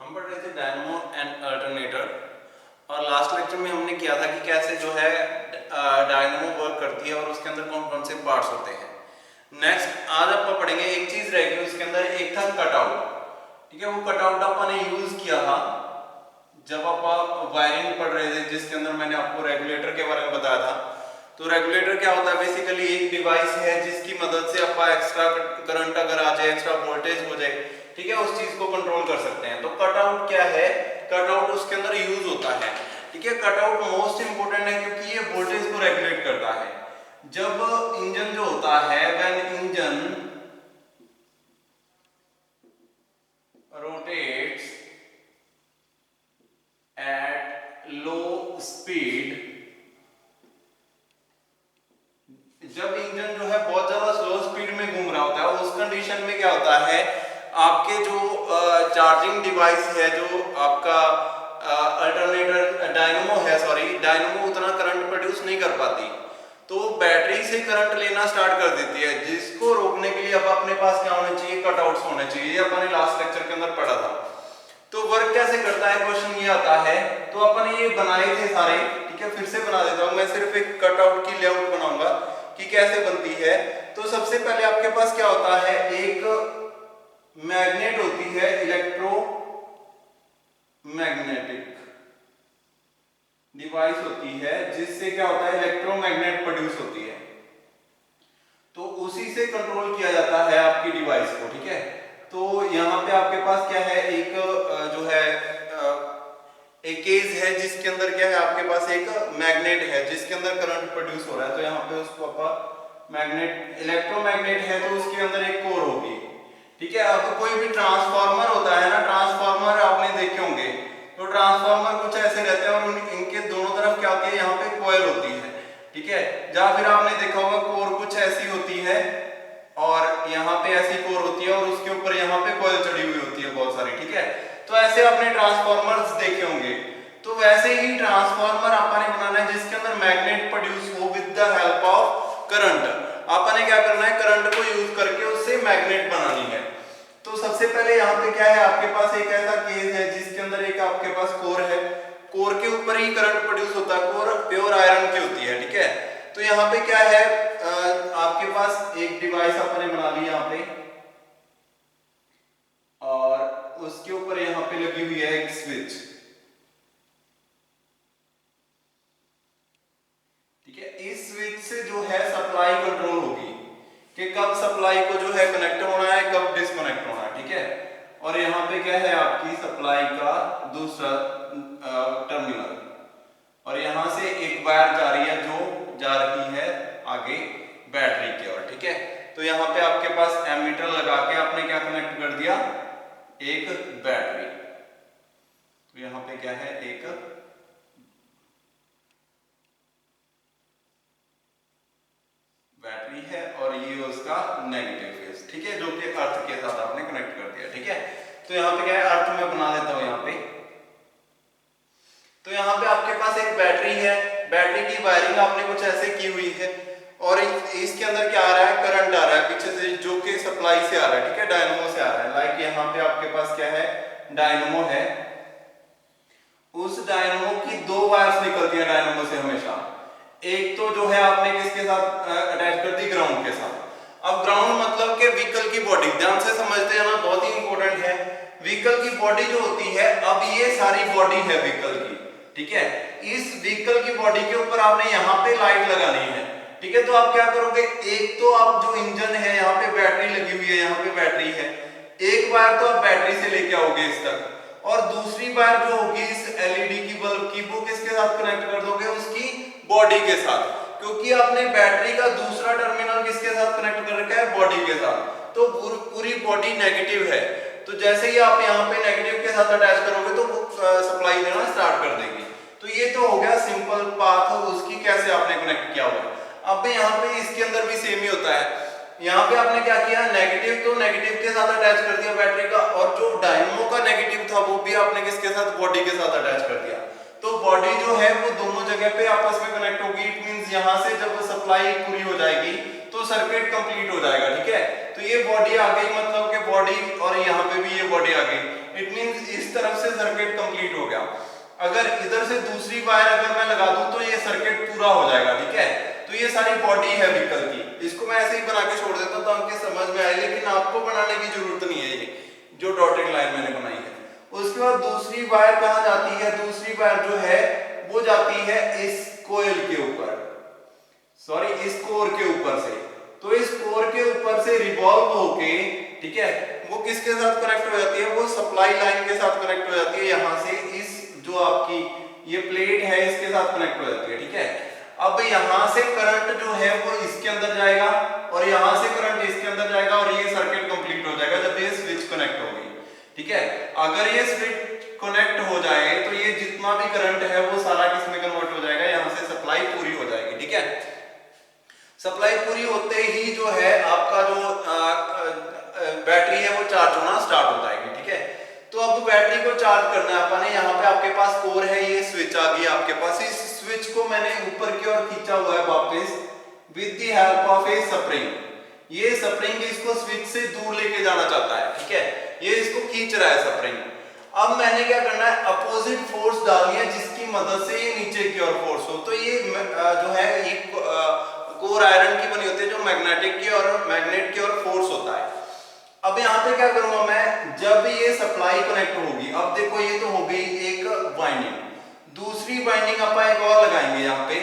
हम पढ़ रहे थे डायनमो एंड अल्टरनेटर और लास्ट लेक्चर में हमने किया था कि कैसे जो है डायनमो वर्क करती है और उसके अंदर कौन कौन से पार्ट्स होते हैं। नेक्स्ट आज अपन पढ़ेंगे, एक चीज रहेगी उसके अंदर, एक था कटआउट। ठीक है, वो कटआउट अपन ने यूज किया था जब आप वायरिंग पढ़ रहे थे, जिसके अंदर मैंने आपको रेगुलेटर के बारे में बताया था। तो रेगुलेटर क्या होता है, बेसिकली एक डिवाइस है जिसकी मदद से आप एक्स्ट्रा करंट अगर आ जाए, एक्स्ट्रा वोल्टेज हो जाए, ठीक है, उस चीज को कंट्रोल कर सकते हैं। तो कटआउट क्या है, कटआउट उसके अंदर यूज होता है। ठीक है, कटआउट मोस्ट इंपोर्टेंट है क्योंकि ये वोल्टेज को रेगुलेट करता है। जब इंजन जो होता है, when engine rotates at low speed, जब इंजन जो है बहुत ज्यादा स्लो स्पीड में घूम रहा होता है, उस कंडीशन में क्या होता है, आपके जो चार्जिंग डिवाइस है, जो आपका अल्टरनेटर डायनमो है, सॉरी डायनमो उतना करंट प्रोड्यूस नहीं कर पाती, तो बैटरी से करंट लेना स्टार्ट कर देती है, जिसको रोकने के लिए अब अपने पास क्या होना चाहिए, कटआउट्स होने चाहिए। ये अपन ने लास्ट लेक्चर के अंदर पढ़ा था। तो वर्क कैसे करता है, क्वेश्चन ये आता है। तो अपन ये बनाए थे सारे, ठीक है, फिर से बना देता हूं मैं, सिर्फ एक कटआउट की लेआउट बनाऊंगा कि कैसे बनती है। तो सबसे पहले आपके पास क्या होता है, एक मैग्नेट होती है, इलेक्ट्रो मैग्नेटिक डिवाइस होती है, जिससे क्या होता है, इलेक्ट्रोमैग्नेट प्रोड्यूस होती है। तो उसी से कंट्रोल किया जाता है आपकी डिवाइस को। ठीक है, तो यहाँ पे आपके पास क्या है, एक जो है एक केज है जिसके अंदर क्या है, आपके पास एक मैग्नेट है जिसके अंदर करंट प्रोड्यूस हो रहा है। तो यहाँ पे उसको आप मैग्नेट, इलेक्ट्रोमैग्नेट है तो उसके अंदर एक कोर होगी। ठीक है, अब कोई भी ट्रांसफार्मर होता है ना, ट्रांसफार्मर आपने देखे होंगे, तो ट्रांसफार्मर कुछ ऐसे रहते हैं और इनके दोनों तरफ क्या होती है, यहाँ पे कॉइल होती है। ठीक है, या फिर आपने देखा होगा कोर कुछ ऐसी होती है और यहाँ पे ऐसी कोर होती है और उसके ऊपर यहाँ पे कॉइल चढ़ी हुई होती है बहुत सारी। ठीक है, तो ऐसे आपने ट्रांसफार्मर्स देखे होंगे। तो वैसे ही ट्रांसफार्मर आपने बनाना है जिसके अंदर मैग्नेट प्रोड्यूस हो with the help of current. आपने क्या करना है, करंट को यूज करके उससे मैग्नेट बनानी है। तो सबसे पहले यहाँ पे क्या है, आपके पास एक ऐसा केस है जिसके अंदर एक आपके पास कोर है, कोर के ऊपर ही करंट प्रोड्यूस होता है, कोर प्योर आयरन की होती है। ठीक है, तो यहाँ पे क्या है, आपके पास एक डिवाइस आपने बना ली यहाँ पे, और उसके ऊपर यहाँ पे लगी हुई है एक स्विच। ठीक है, इस स्विच से जो है सप्लाई कंट्रोल होगी कि कब सप्लाई को जो है कनेक्ट होना है, कब डिस्कनेक्ट होना है। ठीक है, और यहाँ पे क्या है, आपकी सप्लाई का दूसरा टर्मिनल, और यहां से एक वायर जा रही है जो जा रही है आगे बैटरी की ओर। ठीक है, तो यहाँ पे आपके पास एमीटर लगा के आपने क्या कनेक्ट कर दिया, एक बैटरी। तो यहाँ पे क्या है, एक बैटरी है और ये उसका नेगेटिव फेज। ठीक है, जो कि अर्थ के साथ आपने कनेक्ट कर दिया। ठीक है, तो यहाँ पे क्या है, अर्थ में बना देता हूं यहाँ पे। तो यहाँ पे आपके पास एक बैटरी है, बैटरी की वायरिंग आपने कुछ ऐसे की हुई है और इसके अंदर क्या आ रहा है, करंट आ रहा है पीछे से जो कि सप्लाई से आ रहा है। ठीक है, डायनमो से आ रहा है। लाइक यहाँ पे आपके पास क्या है, डायनमो है, उस डायनमो की दो वायर्स निकलती है डायनमो से हमेशा। एक तो जो है आपने किसके साथ अटैच कर दी, ग्राउंड के साथ। अब ग्राउंड मतलब के व्हीकल की बॉडी, ध्यान से समझते हैं ना, बहुत ही इंपॉर्टेंट है। व्हीकल की बॉडी जो होती है, अब ये सारी बॉडी है व्हीकल की। ठीक है, इस व्हीकल की बॉडी के ऊपर आपने यहाँ पे लाइट लगानी है। ठीक है, तो आप क्या करोगे, एक तो आप जो इंजन है, यहाँ पे बैटरी लगी हुई है, यहाँ पे बैटरी है, एक वायर तो आप बैटरी से लेके आओगे इस तक, और दूसरी वायर जो होगी इस एलईडी की बल्ब की, वो किसके साथ कनेक्ट कर दोगे, उसकी बॉडी के साथ, क्योंकि आपने बैटरी का दूसरा टर्मिनल किसके साथ कनेक्ट कर रखा है, बॉडी के साथ। तो पूरी बॉडी नेगेटिव है, तो जैसे ही आप यहाँ पे नेगेटिव के साथ अटैच करोगे तो वो सप्लाई देना स्टार्ट कर देगी। तो ये तो हो गया सिंपल पाथ उसकी, कैसे आपने कनेक्ट किया हुआ है। अब यहाँ पे इसके अंदर भी सेम ही होता है। यहाँ पे आपने क्या किया, नेगेटिव तो नेगेटिव के साथ अटैच कर दिया बैटरी का, और जो डायनमो का नेगेटिव था वो भी आपने किसके साथ, बॉडी के साथ अटैच कर दिया। तो बॉडी जो है वो दोनों जगह पे आपस में कनेक्ट होगी। इट मींस यहाँ से जब सप्लाई पूरी हो जाएगी तो सर्किट कंप्लीट हो जाएगा। ठीक है, तो ये बॉडी आ गई, मतलब कि बॉडी, और यहाँ पे भी ये बॉडी आ गई। इट मींस इस तरफ से सर्किट कंप्लीट हो गया। अगर इधर से दूसरी वायर अगर मैं लगा दूं तो ये सर्किट पूरा हो जाएगा, ठीक है। तो ये सारी बॉडी है व्हीकल की, इसको मैं ऐसे ही बना के छोड़ देता हूं ताकि समझ में आए, लेकिन आपको बनाने की जरूरत नहीं है। ये जो डॉटेड लाइन मैंने बनाई है, उसके बाद दूसरी वायर कहां जाती है, दूसरी वायर जो है वो जाती है इस कोयल के ऊपर, सॉरी इस कोर के ऊपर से। तो इस कोर के ऊपर से रिवॉल्व होके, ठीक है, वो किसके साथ कनेक्ट हो जाती है, वो सप्लाई लाइन के साथ कनेक्ट हो जाती है। यहां से इस जो आपकी ये प्लेट है इसके साथ कनेक्ट हो जाती है, ठीक है। अब यहां से करंट जो है वो इसके अंदर जाएगा और यहां से करंट इसके अंदर जाएगा और ये सर्किट कंप्लीट हो जाएगा जब ये स्विच कनेक्ट हो गई, ठीक है। अगर ये स्विच कनेक्ट हो जाए तो ये जितना भी करंट है वो सारा किसमें कन्वर्ट हो जाएगा, यहां से सप्लाई पूरी हो जाएगी, ठीक है। सप्लाई पूरी होते ही जो है आपका जो बैटरी है वो चार्ज होना स्टार्ट हो जाएगी, ठीक है। तो अब बैटरी को चार्ज करना है अपने, यहाँ पे आपके पास कोर है, ये स्विच आ गई आपके पास। इस स्विच को मैंने ऊपर की ओर खींचा हुआ है वापस with the help of A spring. ये स्प्रिंग इसको स्विच से दूर लेके जाना चाहता है, ठीक है, ये इसको खींच रहा है स्प्रिंग। अब मैंने क्या करना है, अपोजिट फोर्स डालनी है जिसकी मदद से ये नीचे की ओर फोर्स हो। तो ये जो है ये कोर आयरन की बनी होती है जो मैग्नेटिक की और मैग्नेट की ओर फोर्स होता है। अब यहाँ पे क्या करूंगा मैं, जब ये सप्लाई कनेक्ट होगी, अब देखो ये तो हो गई एक वाइंडिंग, दूसरी वाइंडिंग अपन एक और लगाएंगे यहाँ पे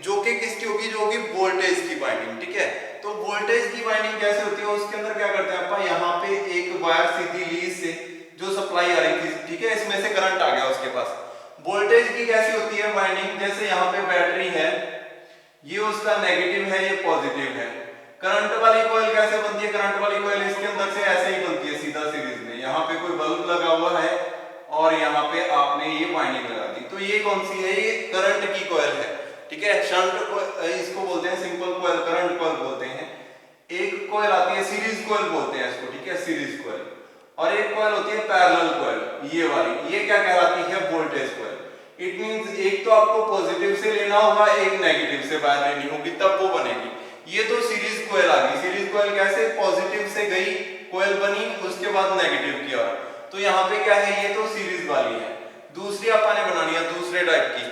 जो कि किसकी होगी, जो होगी वोल्टेज की वाइंडिंग, ठीक है। तो वोल्टेज की वाइंडिंग कैसे होती है, उसके अंदर क्या करते हैं अपन, यहाँ पे एक वायर सीधी ली से जो सप्लाई आ रही थी, ठीक है, इसमें से करंट आ गया उसके पास। वोल्टेज की कैसी होती है वाइंडिंग, जैसे यहाँ पे बैटरी है, ये उसका नेगेटिव है, ये पॉजिटिव है। करंट वाली कॉइल कैसे बनती है, करंट वाली कॉइल इसके अंदर से ऐसे ही बनती है सीधा सीरीज में। यहाँ पे कोई बल्ब लगा हुआ है और यहाँ पे आपने ये वाइंडिंग लगा दी, तो ये कौन सी है, ये करंट की कॉइल है, ठीक है। शंट इसको बोलते हैं, सिंपल कॉइल करंट कॉइल बोलते हैं। एक कॉइल आती है सीरीज कॉइल बोलते हैं इसको, ठीक है, सीरीज कॉइल। और एक कॉइल होती है पैरेलल कॉइल, ये वाली, ये क्या कहलाती है, वोल्टेज कॉइल। इट मींस एक तो आपको पॉजिटिव से लेना होगा, एक नेगेटिव से वायर लेनी होगी, तब वो बनेगी। ये तो सीरीज कॉइल आ गई। सीरीज कॉइल कैसे, पॉजिटिव से गई कॉइल बनी, उसके बाद नेगेटिव की ओर। तो यहाँ पे क्या है, ये तो सीरीज वाली है। दूसरी अपन ने बनानी है दूसरे टाइप की।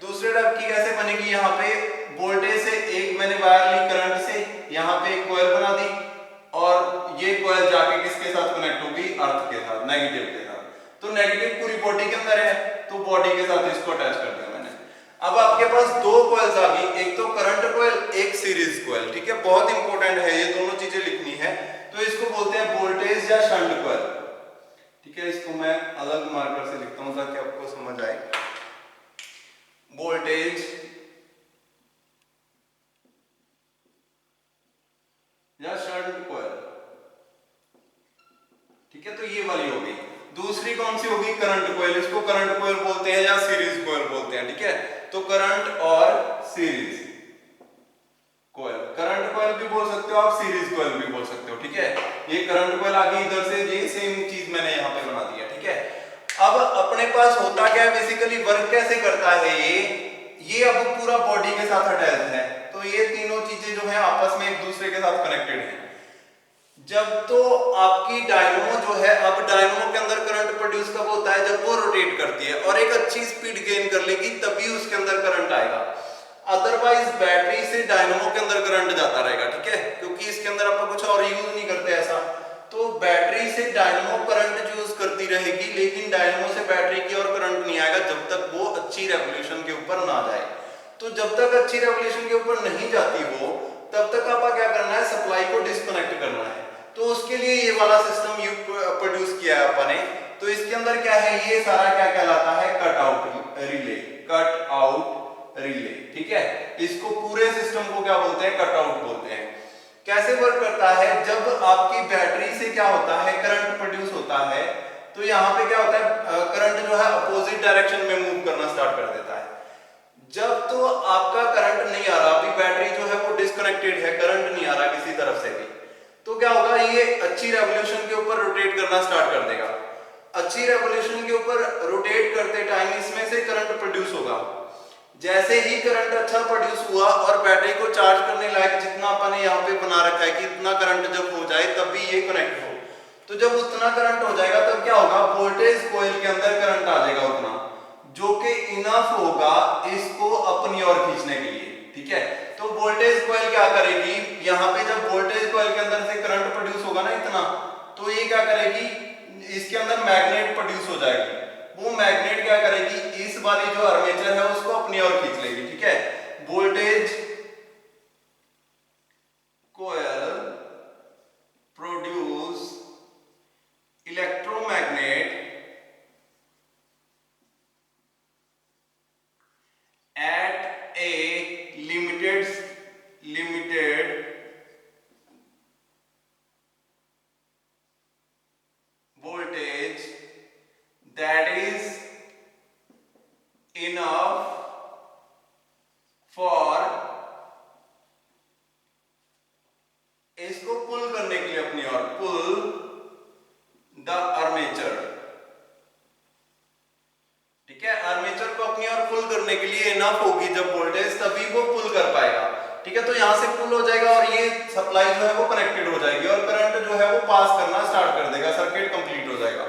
दूसरे टाइप की कैसे बनेगी, यहाँ पे वोल्टेज से एक मैंने वायर ली करंट से, यहाँ पे एक कॉइल बना दी और ये कॉइल जाके किसके साथ कनेक्ट होगी, अर्थ के साथ, नेगेटिव के साथ। तो नेगेटिव पूरी बॉडी के अंदर है, तो बॉडी के साथ इसको अटैच कर दिया मैंने। अब आपके पास दो कॉइल्स आ गई, एक तो करंट कॉइल, एक सीरीज कॉइल, ठीक है। बहुत इंपॉर्टेंट है, ये दोनों चीजें लिखनी है। तो इसको बोलते हैं वोल्टेज या शंट कॉइल, ठीक है। इसको मैं अलग मार्कर से लिखता हूं ताकि आपको समझ आए। वोल्टेज या शंट कॉइल, ठीक है। तो ये वाली होगी। दूसरी कौन सी होगी, करंट कॉइल, इसको करंट कॉइल बोलते हैं या सीरीज कॉइल बोलते हैं, ठीक है। तो करंट और सीरीज कॉइल, करंट कॉइल भी बोल सकते हो आप, सीरीज कॉइल भी बोल सकते हो, ठीक है। ये करंट कॉइल आ गई इधर से, ये सेम चीज मैंने यहाँ पे बना दिया, ठीक है। अब अपने पास होता क्या है, बेसिकली वर्क कैसे करता है ये अब पूरा बॉडी के साथ अटैच है। तो ये तीनों चीजें जो है आपस में एक दूसरे के साथ कनेक्टेड है। जब तो आपकी डायनमो जो है, अब डायनमो के अंदर करंट प्रोड्यूस कब होता है, जब वो रोटेट करती है और एक अच्छी स्पीड गेन कर लेगी तभी उसके अंदर करंट आएगा। अदरवाइज बैटरी से डायनमो के अंदर करंट जाता रहेगा, ठीक है, क्योंकि इसके अंदर आप कुछ और यूज नहीं करते ऐसा। तो बैटरी से डायनमो करंट यूज करती रहेगी, लेकिन डायनमो से बैटरी की ओर करंट नहीं आएगा जब तक वो अच्छी रेवोल्यूशन के ऊपर ना जाए। तो जब तक अच्छी रेवोल्यूशन के ऊपर नहीं जाती वो, तब तक आपको क्या करना है, सप्लाई को डिस्कनेक्ट करना है। तो उसके लिए ये वाला सिस्टम प्रोड्यूस किया है अपन ने। तो इसके अंदर क्या है, ये सारा क्या कहलाता है, cut out relay, cut out relay, ठीक है। इसको पूरे सिस्टम को क्या बोलते हैं, कट आउट बोलते हैं। कैसे वर्क करता है, जब आपकी बैटरी से क्या होता है, करंट प्रोड्यूस होता है, तो यहाँ पे क्या होता है, करंट जो है अपोजिट डायरेक्शन में मूव करना स्टार्ट कर देता है। जब तो आपका करंट नहीं आ रहा, अभी बैटरी जो है वो डिस्कनेक्टेड है, करंट नहीं आ रहा किसी तरफ से भी, तो क्या होगा, ये अच्छी रेवोल्यूशन के ऊपर रोटेट करना स्टार्ट कर देगा। अच्छी रेवोल्यूशन के ऊपर रोटेट करते टाइम इसमें से करंट प्रोड्यूस होगा। जैसे ही करंट अच्छा प्रोड्यूस हुआ और बैटरी को चार्ज करने लायक जितना अपन ने यहाँ पे बना रखा है कि इतना करंट जब हो जाए तभी ये कनेक्ट हो, तो जब उतना करंट हो जाएगा तब क्या होगा, वोल्टेज कॉइल के अंदर करंट आ जाएगा उतना, जो कि इनफ होगा इसको अपनी ओर खींचने के लिए, ठीक है। तो वोल्टेज कॉइल क्या करेगी, यहाँ पे जब वोल्टेज कॉइल के अंदर से करंट प्रोड्यूस होगा ना इतना, तो ये क्या करेगी, इसके अंदर मैग्नेट प्रोड्यूस हो जाएगी, वो मैग्नेट क्या करेगी, इस वाली जो आर्मेचर है उसको अपनी ओर खींच लेगी, ठीक है। Voltage coil produce electromagnet at a limited voltage that is enough for इसको पुल करने के लिए अपनी ओर, पुल द आर्मेचर, ठीक है। आर्मेचर को अपनी ओर पुल करने के लिए इनफ होगी जब वोल्टेज, तभी वो पुल कर पाएगा, ठीक है। तो यहां से पुल हो जाएगा और ये सप्लाई जो है वो कनेक्टेड हो जाएगी और करंट जो है वो पास करना स्टार्ट कर देगा, सर्किट कंप्लीट हो जाएगा,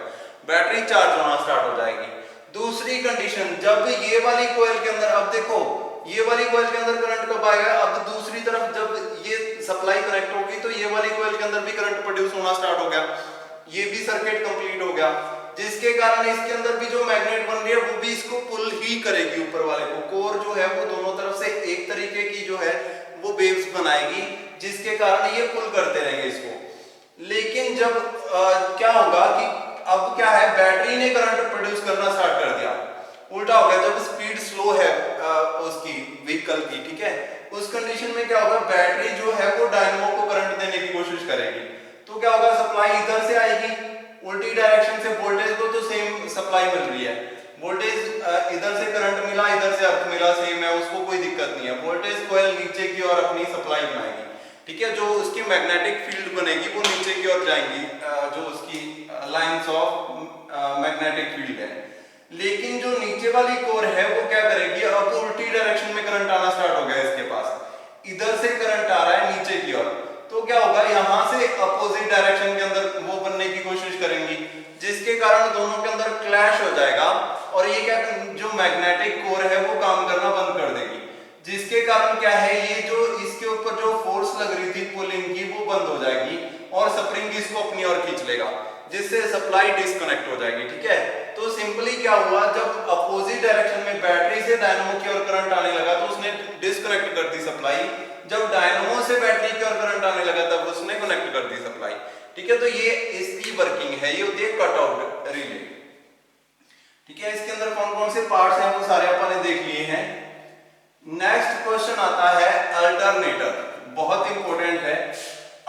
बैटरी चार्ज होना स्टार्ट हो जाएगी। दूसरी कंडीशन, जब ये वाली कॉइल के अंदर, अब देखो ये वाली कॉइल के अंदर करंट कब आएगा, अब दूसरी तरफ जब ये सप्लाई कनेक्ट होगी तो ये वाली कॉइल के अंदर भी करंट प्रोड्यूस होना स्टार्ट हो गया, ये भी सर्किट कंप्लीट हो गया, जिसके कारण इसके अंदर भी जो मैग्नेट बन रही है वो भी इसको पुल ही करेगी ऊपर वाले को। कोर जो है वो दोनों तरफ से एक तरीके की जो है वो वेव्स बनाएगी, जिसके कारण ये पुल करते रहेंगे इसको। लेकिन जब क्या होगा कि अब क्या है, बैटरी ने करंट प्रोड्यूस करना स्टार्ट कर दिया, उल्टा हो गया, जब स्पीड स्लो है उसकी व्हीकल की, ठीक है, उस कंडीशन में क्या होगा, बैटरी जो है वो डायनेमो को करंट देने की कोशिश करेगी, तो क्या होगा, सप्लाई इधर से आएगी उल्टी डायरेक्शन से, वोल्टेज को तो सेम सप्लाई मिल रही है, वोल्टेज इधर से करंट मिला, इधर से अर्थ मिला, सेम है, उसको कोई दिक्कत नहीं है, वोल्टेज कॉइल नीचे की ओर अपनी सप्लाई बनाएगी, ठीक है। जो उसकी मैग्नेटिक फील्ड बनेगी वो नीचे की ओर जाएंगी, जो उसकी लाइंस ऑफ मैग्नेटिक फील्ड है। लेकिन जो नीचे वाली कोर है वो क्या करेगी, अब उल्टी डायरेक्शन में करंट आना स्टार्ट हो गया इसके पास, इधर से करंट आ रहा है नीचे की ओर, तो क्या होगा, यहां से अपोजिट डायरेक्शन के अंदर वो बनने की कोशिश करेंगी, जिसके कारण दोनों के अंदर क्लैश हो जाएगा और ये क्या, जो मैग्नेटिक कोर है वो काम करना बंद कर देगी, जिसके कारण क्या है, ये जो इसके ऊपर जो फोर्स लग रही थी पुलिंग की वो बंद हो जाएगी और स्प्रिंग इसको अपनी ओर खींच लेगा, जिससे सप्लाई डिस्कनेक्ट हो जाएगी, ठीक है। तो सिंपली क्या हुआ, जब अपोजिट डायरेक्शन में बैटरी से डायनेमो की ओर करंट आने लगा तो उसने डिस्कनेक्ट कर दी सप्लाई, जब डायनेमो से बैटरी की ओर करंट आने लगा तब उसने कनेक्ट कर दी सप्लाई, ठीक है। तो ये इसकी वर्किंग है, ये होती है कट आउट रिले, ठीक है। इसके अंदर कौन कौन से पार्ट्स हैं वो सारे अपन ने देख लिए हैं। नेक्स्ट क्वेश्चन आता है अल्टरनेटर, बहुत इंपॉर्टेंट है।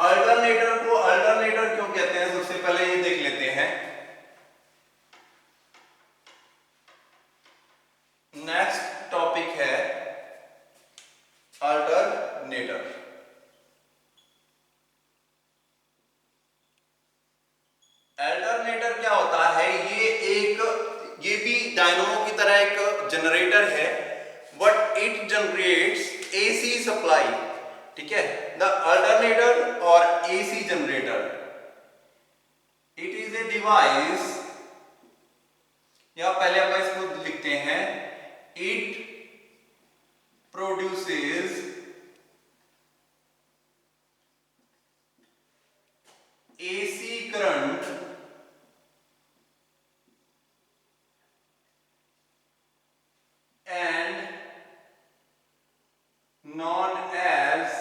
अल्टरनेटर को अल्टरनेटर क्यों कहते हैं, सबसे पहले ये देख लेते हैं। नेक्स्ट टॉपिक है अल्टरनेटर। अल्टरनेटर क्या होता है, ये भी डायनामो की तरह एक जनरेटर है, but it generates AC supply, ठीक है। द अल्टरनेटर और AC generator, it is a device, या पहले अपन इसको लिखते हैं, it produces AC current and known as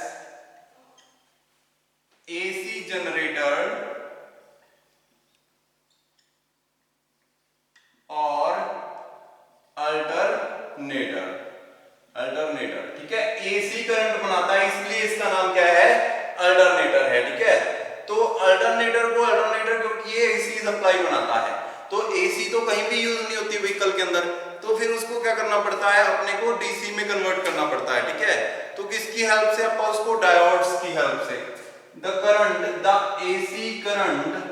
AC generator और अल्टरनेटर, ठीक है। एसी करंट बनाता है इसलिए इसका नाम क्या है, अल्टरनेटर है, ठीक है। तो अल्टरनेटर को अल्टरनेटर क्योंकि ये एसी सप्लाई बनाता है, तो एसी तो कहीं भी यूज नहीं होती व्हीकल के अंदर, तो फिर उसको क्या करना पड़ता है, अपने को डीसी में कन्वर्ट करना पड़ता है, ठीक है। तो किसकी हेल्प से, अपन उसको डायोड्स की हेल्प से, the current, the AC current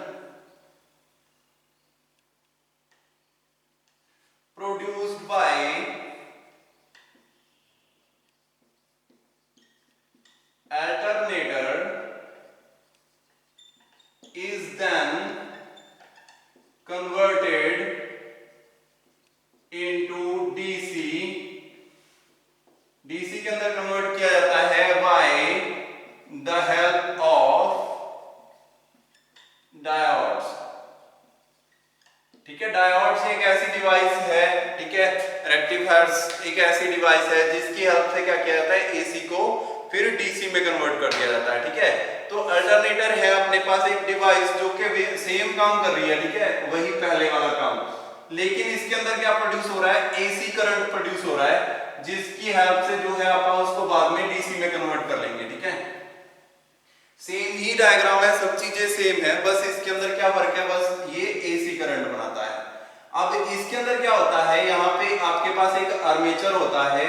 produced by alternator is then converters एक ऐसी डिवाइस है जिसकी हेल्प से क्या किया जाता है, एसी को फिर डीसी में कन्वर्ट कर दिया जाता है, ठीक है। तो अल्टरनेटर है अपने पास एक डिवाइस जो कि सेम काम कर रही है, ठीक है, वही पहले वाला काम, लेकिन इसके अंदर क्या प्रोड्यूस हो रहा है, एसी करंट प्रोड्यूस हो रहा है, जिसकी हेल्प से जो है आप उसको बाद में डीसी में कन्वर्ट कर लेंगे, ठीक है। सेम ही डायग्राम है, सब चीजें सेम है, बस इसके अंदर क्या फर्क है, बस ये एसी करंट बनाता है। अब इसके अंदर क्या होता है, यहाँ पे आपके पास एक आर्मेचर होता है,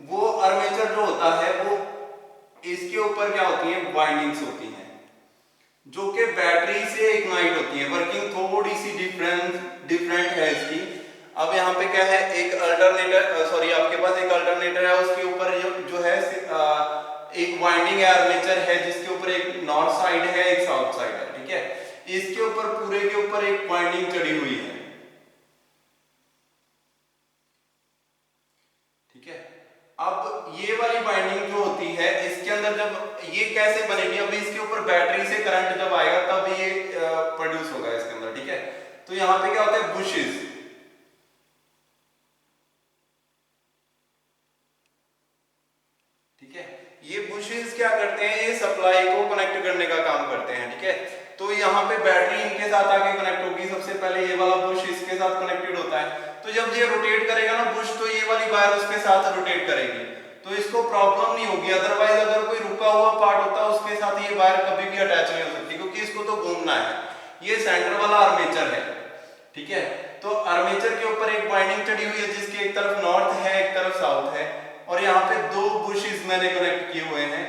वो आर्मेचर जो होता है वो इसके ऊपर क्या होती है, वाइंडिंग्स होती हैं जो कि बैटरी से इग्नाइट होती है। वर्किंग थोड़ी सी डिफरेंट है इसकी। अब यहाँ पे क्या है, एक अल्टरनेटर, सॉरी आपके पास एक अल्टरनेटर है, उसके ऊपर जो है एक वाइंडिंग है, आर्मेचर है, जिसके ऊपर एक नॉर्थ साइड है एक साउथ साइड है, ठीक है। इसके ऊपर पूरे के ऊपर एक वाइंडिंग चढ़ी हुई है, ठीक है। अब ये वाली बाइंडिंग जो होती है इसके अंदर जब ये कैसे बनेगी, अभी इसके ऊपर बैटरी से करंट जब आएगा तब ये प्रोड्यूस होगा इसके अंदर, ठीक है। तो यहाँ पे क्या होता है, बुशेस, ठीक है। ये बुशेस क्या करते हैं, ये सप्लाई को कनेक्ट करने का काम करते हैं, ठीक है। तो यहाँ पे बैटरी इनके साथ आके कनेक्ट होगी, सबसे पहले ये वाला बुश इसके साथ कनेक्टेड होता है। तो जब ये रोटेट करेगा ना बुश, तो ये वाली वायर उसके साथ रोटेट करेगी, तो इसको प्रॉब्लम नहीं होगी। अदरवाइज अगर कोई रुका हुआ पार्ट होता है उसके साथ ये वायर कभी भी अटैच नहीं हो सकती, क्योंकि इसको तो घूमना है। ये सेंटर वाला आर्मेचर है, ठीक है। तो आर्मेचर के ऊपर एक वाइंडिंग चढ़ी हुई है जिसकी एक तरफ नॉर्थ है एक तरफ साउथ है, और यहाँ पे दो बुशेस मैंने कनेक्ट किए हुए हैं,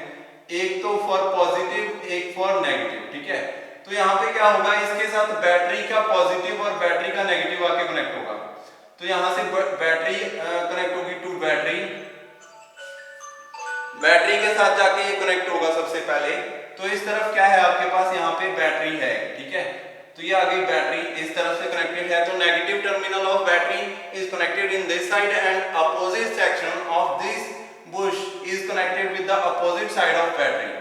एक तो फॉर पॉजिटिव एक फॉर नेगेटिव, ठीक है। तो यहाँ पे क्या होगा, इसके साथ बैटरी का पॉजिटिव और बैटरी का नेगेटिव आके कनेक्ट होगा। तो यहाँ से बैटरी कनेक्ट होगी टू बैटरी, बैटरी के साथ जाके ये कनेक्ट होगा सबसे पहले। तो इस तरफ क्या है आपके पास, यहाँ पे बैटरी है, ठीक है। तो ये आ गई बैटरी, इस तरफ से कनेक्टेड है। तो negative terminal of battery is connected in this side and opposite section of this Bush is connected with the opposite side of battery.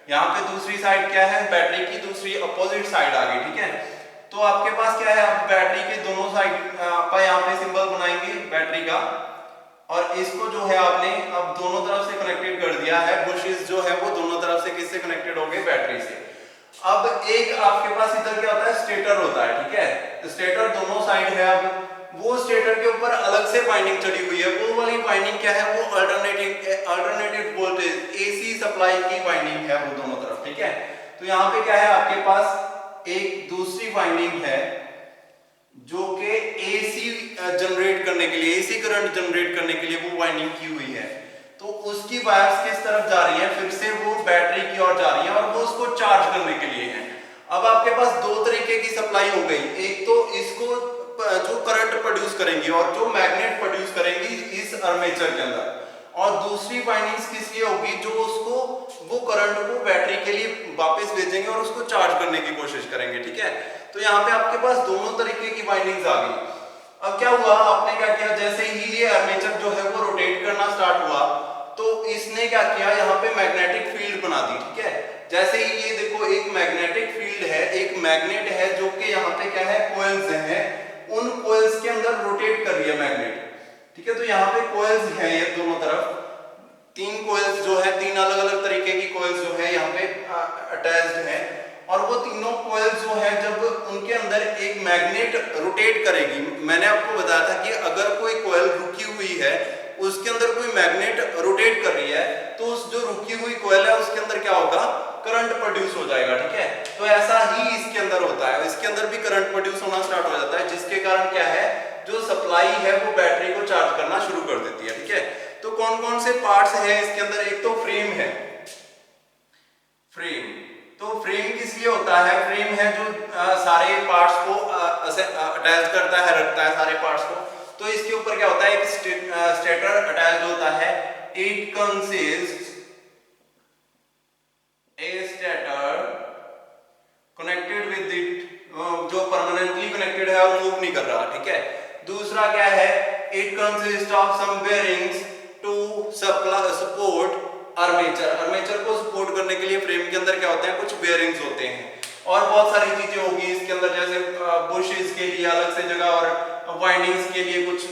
यहाँ पे दूसरी साइड क्या है, बैटरी की दूसरी अपोजिट साइड आ गई, ठीक है। तो आपके पास क्या है, आप बैटरी के दोनों साइड पर यहाँ पे सिंबल बनाएंगे बैटरी का, और इसको जो है आपने अब दोनों तरफ से कनेक्टेड कर दिया है। बुशेस जो है वो दोनों तरफ से किससे कनेक्टेड हो गए, बैटरी से। अब एक आपके पास इधर क्या होता है, स्टेटर होता है, ठीक है। स्टेटर दोनों साइड है, अब वो स्टेटर के ऊपर अलग से वाइंडिंग चढ़ी हुई है। वो वाली वाइंडिंग क्या है, वो अल्टरनेटिव वोल्टेज एसी सप्लाई की वाइंडिंग है वो दोनों तरफ, ठीक है। तो यहाँ पे क्या है आपके पास एक दूसरी वाइंडिंग है जो कि एसी जनरेट करने के लिए, एसी करंट जनरेट करने के लिए वो वाइंडिंग की हुई है। तो उसकी वायर्स किस तरफ जा रही है, फिर से वो बैटरी की ओर जा रही है, और वो उसको चार्ज करने के लिए है। अब आपके पास दो तरीके की सप्लाई हो गई, एक तो इसको जो करंट प्रोड्यूस करेंगी और जो मैग्नेट प्रोड्यूस करेंगी इस आर्मेचर के अंदर, और दूसरी वाइंडिंग्स किस लिए होगी, जो उसको वो करंट को बैटरी के लिए वापस भेजेंगे और उसको चार्ज करने की कोशिश करेंगे, ठीक है। तो यहाँ पे आपके पास दोनों तरीके की वाइंडिंग्स आ गई। अब क्या हुआ, आपने क्या किया, जैसे ही ये आर्मेचर जो है वो रोटेट करना स्टार्ट हुआ, तो इसने क्या किया, यहाँ पे मैग्नेटिक फील्ड बना दी, ठीक है। जैसे ही ये देखो एक मैग्नेटिक फील्ड है, एक मैग्नेट है जो कि यहाँ पे क्या है, कोइल्स हैं, उन कोइल्स के अंदर रोटेट कर रही है मैग्नेट, ठीक है। तो यहाँ पे कोइल्स हैं ये दोनों तरफ, तीन कोइल्स जो है, तीन अलग अलग तरीके की कोइल्स जो है यहाँ पे अटैच्ड है, और वो तीनों कोइल्स जो है जब उनके अंदर एक मैग्नेट रोटेट करेगी, मैंने आपको बताया था कि अगर कोई कोइल रुकी हुई है उसके अंदर कोई मैग्नेट रोटेट कर रही है, तो उस जो रुकी हुई कोइल है उसके अंदर क्या होगा, करंट प्रोड्यूस हो जाएगा, ठीक है। तो ऐसा ही इसके अंदर होता है, इसके अंदर भी करंट प्रोड्यूस होना स्टार्ट हो जाता है, जिसके कारण क्या है, जो सप्लाई है वो बैटरी को चार्ज करना शुरू कर देती है, ठीक है। तो कौन कौन से पार्ट्स हैं इसके अंदर, एक तो फ्रेम है, फ्रेम। तो फ्रेम किस लिए होता है, फ्रेम है जो सारे पार्ट्स को अटैच करता है, रखता है सारे पार्ट्स को। तो इसके ऊपर क्या होता है, एक स्टेटर अटैच्ड होता है, it consist A stator connected with it, जो परमानेंटली कनेक्टेड है और मूव नहीं कर रहा, ठीक है। दूसरा क्या है, it consist of some bearings to support armature, armature को सपोर्ट करने के लिए फ्रेम के अंदर क्या होते हैं, कुछ बेयरिंग्स होते हैं, और बहुत सारी चीजें होगी इसके अंदर, जैसे बुशेस के लिए अलग से जगह और वाइंडिंग्स के लिए कुछ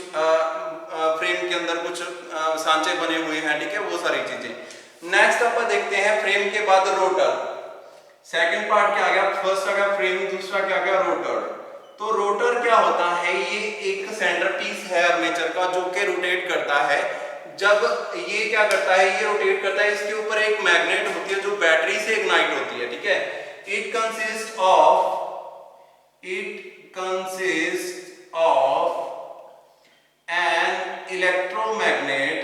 फ्रेम के अंदर कुछ सांचे बने हुए हैं, ठीक है, वो सारी चीजें। नेक्स्ट अपन देखते हैं फ्रेम के बाद रोटर। सेकंड पार्ट क्या आ गया, फर्स्ट आ गया फ्रेम, दूसरा क्या आ गया रोटर। तो रोटर क्या होता है, ये एक सेंटर पीस है आर्मेचर का जो कि रोटेट करता है। जब ये क्या करता है, ये रोटेट करता है, इसके ऊपर एक मैग्नेट होती है जो बैटरी से इग्नाइट होती है, ठीक है। It consist of an electromagnet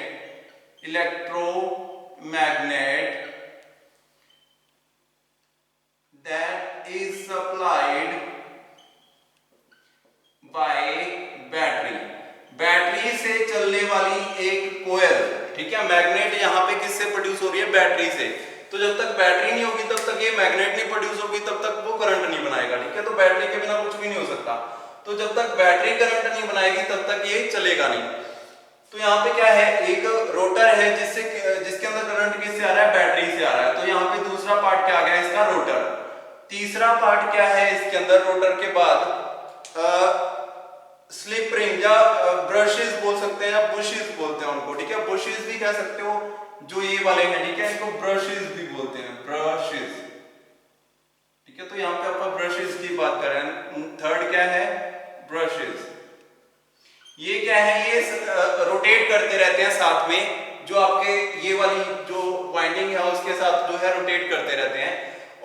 that is supplied by battery से चलने वाली एक कोयल, ठीक है। मैग्नेट यहाँ पे किससे प्रोड्यूस हो रही है, बैटरी से। तो जब तक बैटरी नहीं होगी तब तक ये मैग्नेट नहीं प्रोड्यूस होगी, तब तक वो करंट नहीं बनाएगा, ठीक है। तो बैटरी के बिना कुछ भी नहीं हो सकता। तो जब तक बैटरी करंट नहीं बनाएगी तब तक ये चलेगा नहीं। तो यहाँ पे क्या है, एक रोटर है जिसके अंदर करंट किससे आ रहा है, बैटरी से आ रहा है। तो यहाँ पे दूसरा पार्ट क्या आ गया इसका, रोटर। तीसरा पार्ट क्या है इसके अंदर, रोटर के बाद स्लिप रिंग या ब्रशेस बोल सकते हैं या बुशेस बोलते हैं उनको, ठीक है। बुशेस भी कह सकते हो, जो ये वाले हैं, ठीक है, इनको ब्रशेस भी बोलते हैं, ब्रशेस, ठीक है। तो यहाँ पे अपन ब्रशेस की बात कर रहे हैं। थर्ड क्या है, ब्रशेस। ये क्या है, ये रोटेट करते रहते हैं साथ में, जो आपके ये वाली जो वाइंडिंग है उसके साथ जो है रोटेट करते रहते हैं।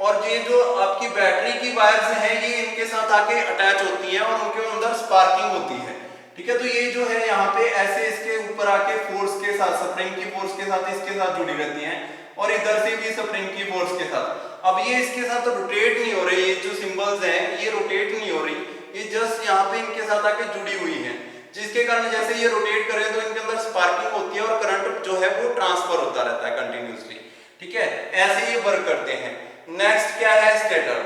और ये जो आपकी बैटरी की वायर्स हैं ये इनके साथ आके अटैच होती हैं और उनके अंदर स्पार्किंग होती है, ठीक है। तो ये जो है यहाँ पे ऐसे इसके ऊपर आके फोर्स के साथ, स्प्रिंग की फोर्स के साथ इसके साथ जुड़ी रहती हैं, और इधर से भी स्प्रिंग की फोर्स के साथ। अब ये इसके साथ रोटेट नहीं हो रही, ये जो सिंबल्स हैं ये रोटेट नहीं हो रही, ये जस्ट यहाँ पे इनके साथ आके जुड़ी हुई है, जिसके कारण जैसे ये रोटेट करें तो इनके अंदर स्पार्किंग होती है और करंट जो है वो ट्रांसफर होता रहता है कंटिन्यूसली, ठीक है। ऐसे ये वर्क करते हैं। नेक्स्ट क्या है, स्टेटर।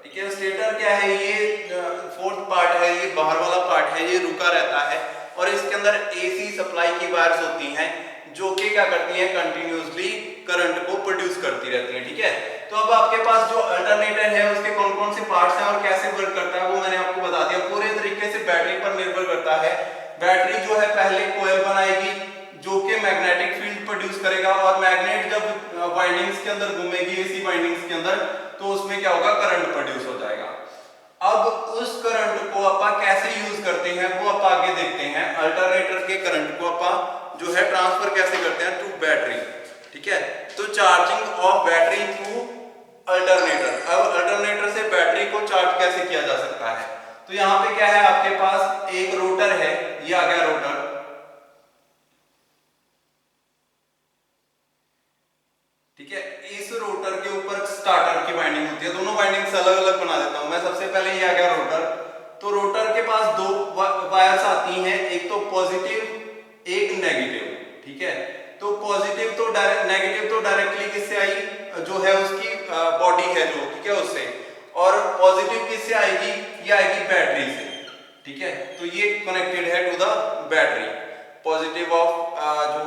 ठीक है, स्टेटर क्या है, ये फोर्थ पार्ट है, ये बाहर वाला पार्ट है, ये रुका रहता है और इसके अंदर एसी सप्लाई की वायर्स होती हैं जो कि क्या करती हैं, कंटिन्यूसली करंट को प्रोड्यूस करती रहती हैं, ठीक है। तो अब आपके पास जो अल्टरनेटर है उसके कौन कौन से पार्ट्स हैं और कैसे वर्क करता है वो मैंने आपको बता दिया। पूरे तरीके से बैटरी पर निर्भर करता है। बैटरी जो है पहले कोयल बनाएगी जो कि मैग्नेटिक फील्ड प्रोड्यूस करेगा, और मैग्नेट जब वाइंडिंग्स के अंदर घूमेगी, एसी वाइंडिंग्स के अंदर, तो उसमें क्या होगा, करंट प्रोड्यूस हो जाएगा। अब उस करंट को अपन कैसे यूज करते हैं वो अपन आगे देखते हैं। अल्टरनेटर के करंट को अपन जो है ट्रांसफर कैसे करते हैं, टू बैटरी, ठीक है। तो charging of battery through alternator. अब अल्टरनेटर से बैटरी को चार्ज कैसे किया जा सकता है, तो यहाँ पे क्या है, आपके पास एक रोटर है, ये आ गया रोटर, ठीक है। इस रोटर के ऊपर स्टार्टर की वाइंडिंग होती है, दोनों वाइंडिंग्स अलग अलग बना देता हूं मैं। सबसे पहले ये आ गया रोटर। तो रोटर के पास दो वायर्स आती हैं, एक तो पॉजिटिव एक नेगेटिव, ठीक है। तो पॉजिटिव तो नेगेटिव तो डायरेक्टली किससे आई, जो है उसकी बॉडी है जो, ठीक है, उससे। और पॉजिटिव किससे आएगी, ये आएगी बैटरी से, ठीक है। तो ये कनेक्टेड है to the battery. Positive of जो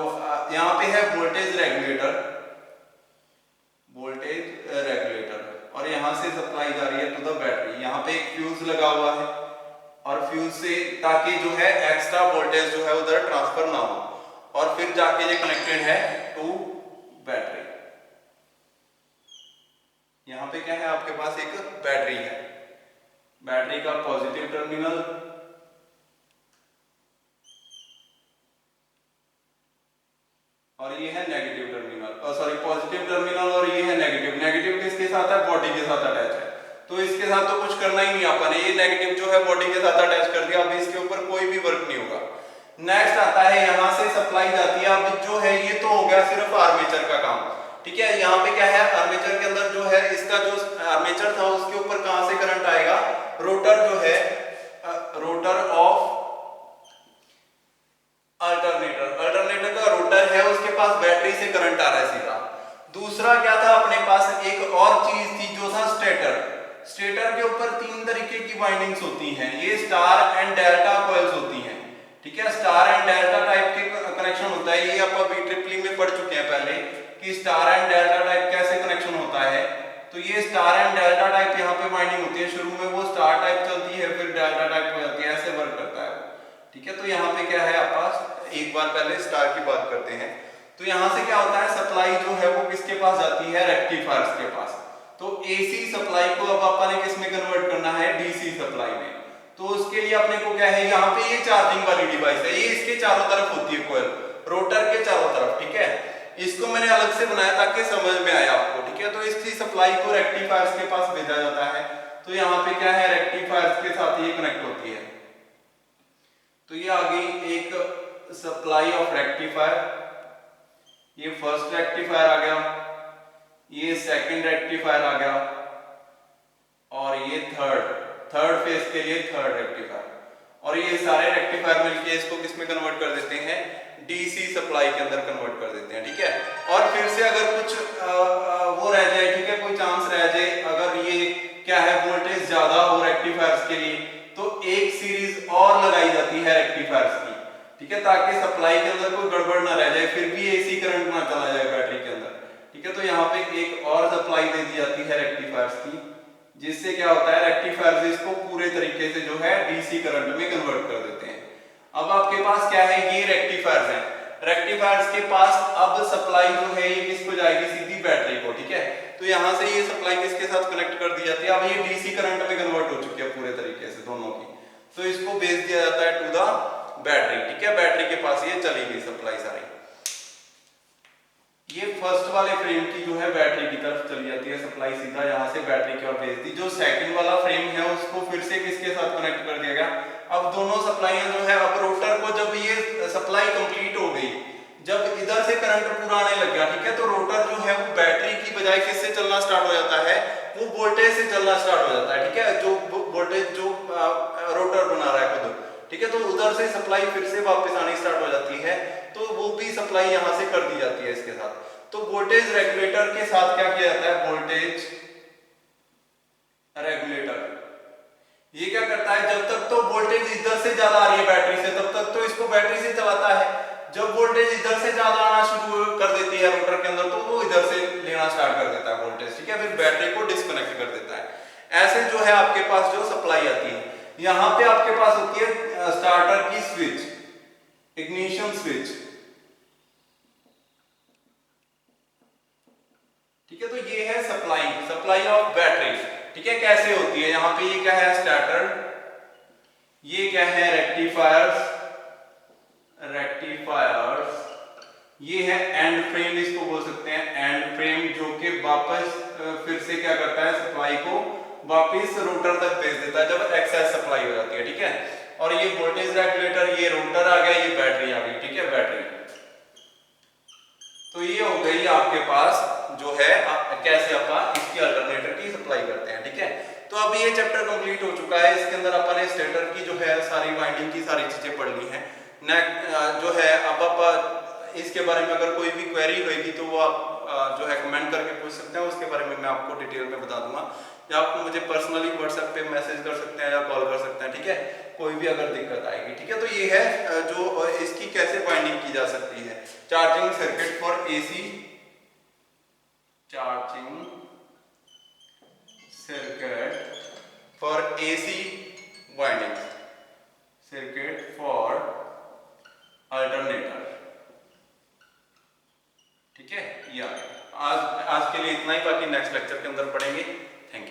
यहाँ पे है वोल्टेज रेगुलेटर, और यहां से सप्लाई जा रही है टू द बैटरी। यहाँ पे एक फ्यूज लगा हुआ है और फ्यूज से, ताकि जो है एक्स्ट्रा वोल्टेज जो है उधर ट्रांसफर ना हो, और फिर जाके ये कनेक्टेड है टू बैटरी। यहाँ पे क्या है, आपके पास एक बैटरी है, बैटरी का पॉजिटिव टर्मिनल और ये है negative terminal, sorry positive terminal, और ये है नेगेटिव। नेगेटिव किसके साथ है, बॉडी के साथ अटैच है, तो इसके साथ तो कुछ करना ही नहीं अपन ने। ये नेगेटिव जो है बॉडी के साथ अटैच कर दिया, अब इसके ऊपर कोई भी वर्क नहीं होगा। नेक्स्ट आता है, यहां से सप्लाई जाती है। अब जो है ये तो हो गया सिर्फ आर्मेचर का काम, ठीक है। यहाँ पे क्या है, आर्मेचर के अंदर जो है इसका जो आर्मेचर था उसके ऊपर कहां से करंट आएगा, रोटर जो है, रोटर ऑफ अल्टरनेटर का रोटर है, उसके पास बैटरी से करंट आ रहा है सीधा। दूसरा क्या था, अपने पास एक और चीज थी जो था स्टेटर। स्टेटर के ऊपर तीन तरीके की वाइंडिंग्स होती हैं, ये स्टार एंड डेल्टा कॉइल्स होती हैं, ठीक है। स्टार एंड डेल्टा टाइप के कनेक्शन होता है, ये आप BEE में पढ़ चुके हैं पहले कि स्टार एंड डेल्टा टाइप कैसे कनेक्शन होता है। तो ये स्टार एंड डेल्टा टाइप यहाँ पे वाइंडिंग होती है, शुरू में वो स्टार टाइप चलती है, फिर डेल्टा टाइप हो जाती है, ऐसे वर्क करता है। ठीक है। तो यहाँ पे क्या है आपका, एक बार पहले स्टार की बात करते हैं। तो यहाँ से क्या होता है, सप्लाई जो है वो किसके पास जाती है, रेक्टिफायर्स के पास। तो एसी सप्लाई को अब आपने किस में कन्वर्ट करना है, डीसी सप्लाई में। तो उसके लिए अपने को क्या है, यहाँ पे ये चार्जिंग वाली डिवाइस है, ये इसके चारों तरफ होती है कोयल, रोटर के चारों तरफ, ठीक है। इसको मैंने अलग से बनाया ताकि समझ में आए आपको, ठीक है। तो इसकी सप्लाई को रेक्टिफायर्स के पास भेजा जाता है। तो यहाँ पे क्या है, रेक्टिफायर्स के साथ ये कनेक्ट होती है। तो ये आ गई एक सप्लाई ऑफ रेक्टिफायर, ये फर्स्ट रेक्टिफायर आ गया, ये सेकंड रेक्टिफायर आ गया, और ये थर्ड फेज के लिए थर्ड रेक्टिफायर। और ये सारे रेक्टिफायर मिलके इसको किस में कन्वर्ट कर देते हैं, डीसी सप्लाई के अंदर कन्वर्ट कर देते हैं, ठीक है। और फिर से अगर कुछ वो रह जाए, ठीक है, कोई चांस रह जाए, अगर ये क्या है वोल्टेज ज्यादा हो रेक्टिफायर्स के लिए, तो एक सीरीज और लगाई जाती है रेक्टिफायर्स की, ठीक है, ताकि सप्लाई के अंदर कोई गड़बड़ ना रह जाए, फिर भी एसी करंट ना चला जाए बैटरी के अंदर, ठीक है। तो यहाँ पे एक और सप्लाई दे दी जाती है रेक्टिफायर्स की, जिससे क्या होता है, रेक्टिफायर्स इसको पूरे तरीके से जो है डीसी करंट में कन्वर्ट कर देते हैं। अब आपके पास क्या है, ये रेक्टिफायर्स हैं, रेक्टिफायर्स के पास अब सप्लाई जो है ये किसको जाएगी, सीधी बैटरी को, ठीक है। तो यहाँ से ये सप्लाई किसके साथ कनेक्ट कर दी जाती है, अब ये डीसी करंट में कन्वर्ट हो चुकी है पूरे तरीके से दोनों की। तो इसको भेज दिया जाता है टू द बैटरी, ठीक है, बैटरी के पास ये चली गई सप्लाई सारी। ये फर्स्ट वाले फ्रेम की जो है बैटरी की तरफ चली जाती है सप्लाई, सीधा यहाँ से बैटरी की ओर भेज दी। जो सेकंड वाला फ्रेम है उसको फिर से किसके साथ कनेक्ट कर दिया गया, अब दोनों सप्लाईयां जो है, अब रोटर को जब ये सप्लाई कंप्लीट हो गई, जब इधर से करंट पूरा आने लग गया, ठीक है, तो रोटर जो है वो बैटरी की बजाय किससे चलना स्टार्ट हो जाता है, वो वोल्टेज से चलना स्टार्ट हो जाता है, ठीक है, जो वोल्टेज जो रोटर बना रहा है खुद, ठीक है। तो उधर से सप्लाई फिर से वापस आनी स्टार्ट हो जाती है, तो वो भी सप्लाई यहां से कर दी जाती है इसके साथ। तो वोल्टेज रेगुलेटर के साथ क्या किया जाता है, वोल्टेज रेगुलेटर ये क्या करता है, जब तक तो वोल्टेज इधर से ज्यादा आ रही है बैटरी से, तब तक तो इसको बैटरी से चलाता है। जब वोल्टेज इधर से ज्यादा आना शुरू कर देती है रोटर के अंदर, तो वो इधर से लेना स्टार्ट कर देता है वोल्टेज, ठीक है, फिर बैटरी को डिस्कनेक्ट कर देता है। ऐसे जो है आपके पास जो सप्लाई आती है, यहां पे आपके पास होती है स्टार्टर की स्विच, इग्निशन स्विच, ठीक है। तो ये है सप्लाई ऑफ बैटरी, ठीक है, कैसे होती है, यहाँ पे ये क्या है, स्टार्टर, ये क्या है, रेक्टिफायर्स, ये है एंड फ्रेम, इसको बोल सकते हैं एंड फ्रेम, जो कि वापस फिर से क्या करता है, सप्लाई को वापस रोटर तक भेज देता है जब एक्सेस सप्लाई हो जाती है, ठीक है। और ये वोल्टेज रेगुलेटर, ये रोटर आ गया, ये बैटरी आ गई, ठीक है, बैटरी। तो ये हो गई आपके पास जो है कैसे अपन इसकी अल्टरनेटर की सप्लाई करते हैं, ठीक है। तो अब ये चैप्टर कंप्लीट हो चुका है, इसके अंदर अपन ने स्टेटर की जो है सारी वाइंडिंग की सारी चीजें पढ़ ली हैं। जो है अब आप इसके बारे में अगर कोई भी क्वेरी होगी तो वो आप जो है कमेंट करके पूछ सकते हैं, उसके बारे में मैं आपको डिटेल में बता दूंगा, या आप मुझे पर्सनली व्हाट्सएप पे मैसेज कर सकते हैं या कॉल कर सकते हैं, ठीक है, कोई भी अगर दिक्कत आएगी, ठीक है। तो ये है जो इसकी कैसे बाइंडिंग की जा सकती है, charging circuit for AC, charging circuit for AC winding, circuit for alternator, ठीक है। या आज के लिए इतना ही, बाकी नेक्स्ट लेक्चर के अंदर पढ़ेंगे। Thank you.